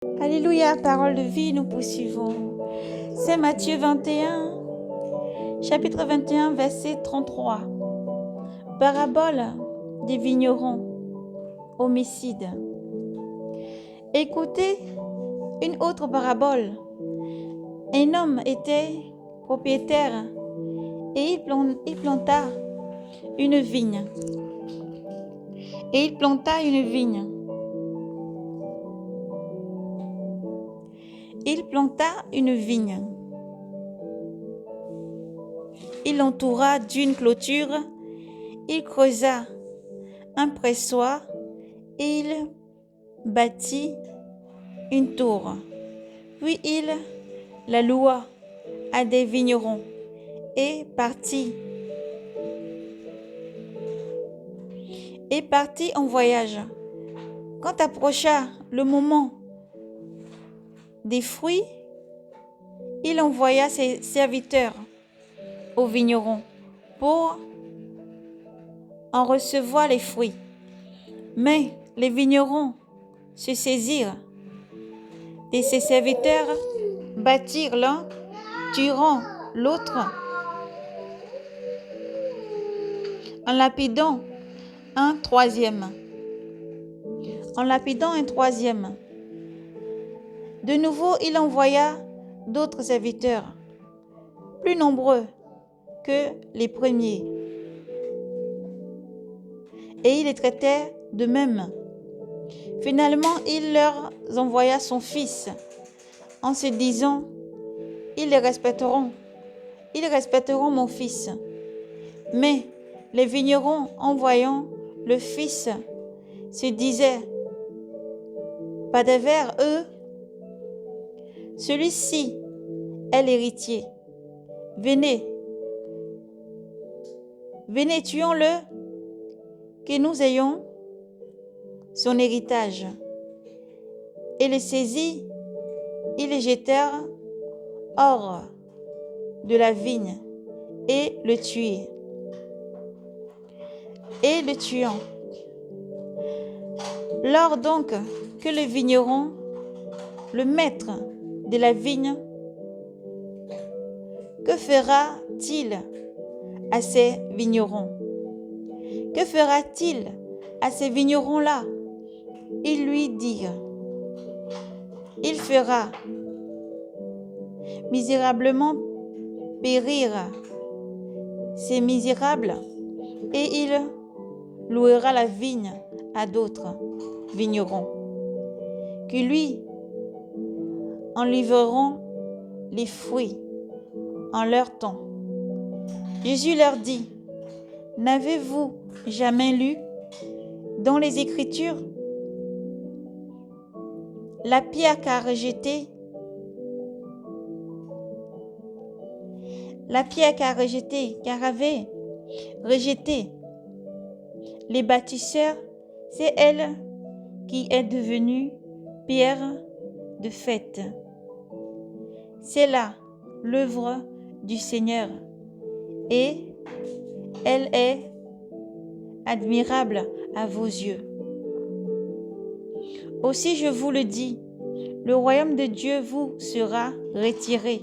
Alléluia, parole de vie, nous poursuivons. C'est Matthieu 21, chapitre 21, verset 33. Parabole des vignerons homicides. Écoutez une autre parabole. Un homme était propriétaire et il planta une vigne. Il planta une vigne. Il l'entoura d'une clôture. Il creusa un pressoir et il bâtit une tour. Puis il la loua à des vignerons et partit en voyage. Quand approcha le moment des fruits, il envoya ses serviteurs aux vignerons pour en recevoir les fruits. Mais les vignerons se saisirent et ses serviteurs battirent l'un, tuant l'autre, en lapidant un troisième. De nouveau, il envoya d'autres serviteurs, plus nombreux que les premiers, et il les traitait de même. Finalement, il leur envoya son fils, en se disant, ils respecteront mon fils. Mais les vignerons, en voyant le fils, se disaient, pas devers eux, celui-ci est l'héritier. Venez, tuons-le, que nous ayons son héritage. Et les saisis, ils les jetèrent hors de la vigne et le tuèrent. Lors donc que le vigneron, le maître de la vigne, que fera-t-il à ces vignerons? Que fera-t-il à ces vignerons-là? Ils lui dirent, il fera misérablement périr ces misérables et il louera la vigne à d'autres vignerons qui lui en livreront les fruits en leur temps. Jésus leur dit, n'avez-vous jamais lu dans les Écritures la pierre qu'a rejetée qu'avaient rejeté les bâtisseurs, c'est elle qui est devenue pierre de fête. C'est là l'œuvre du Seigneur et elle est admirable à vos yeux. Aussi je vous le dis, le royaume de Dieu vous sera retiré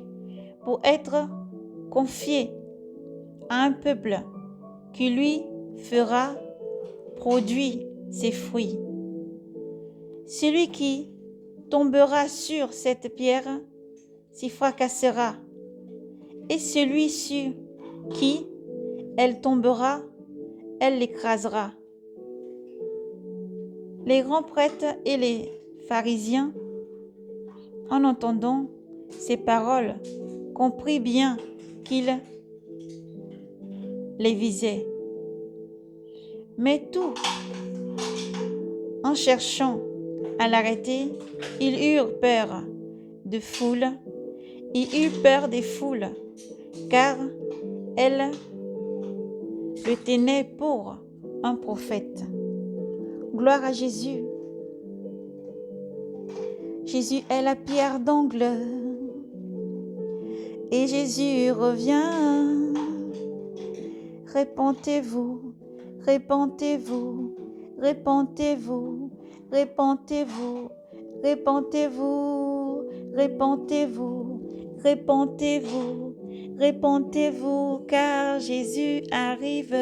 pour être confié à un peuple qui lui fera produire ses fruits. Celui qui tombera sur cette pierre s'y fracassera, et celui sur qui elle tombera, elle l'écrasera. Les grands prêtres et les pharisiens, en entendant ces paroles, comprirent bien qu'il les visait. Mais tout en cherchant à l'arrêter, ils eurent peur des foules, car elles le tenaient pour un prophète. Gloire à Jésus. Jésus est la pierre d'angle et Jésus revient. Répentez-vous, répentez-vous, répentez-vous, répentez-vous. Répentez-vous, répentez-vous, répentez-vous, répentez-vous, car Jésus arrive.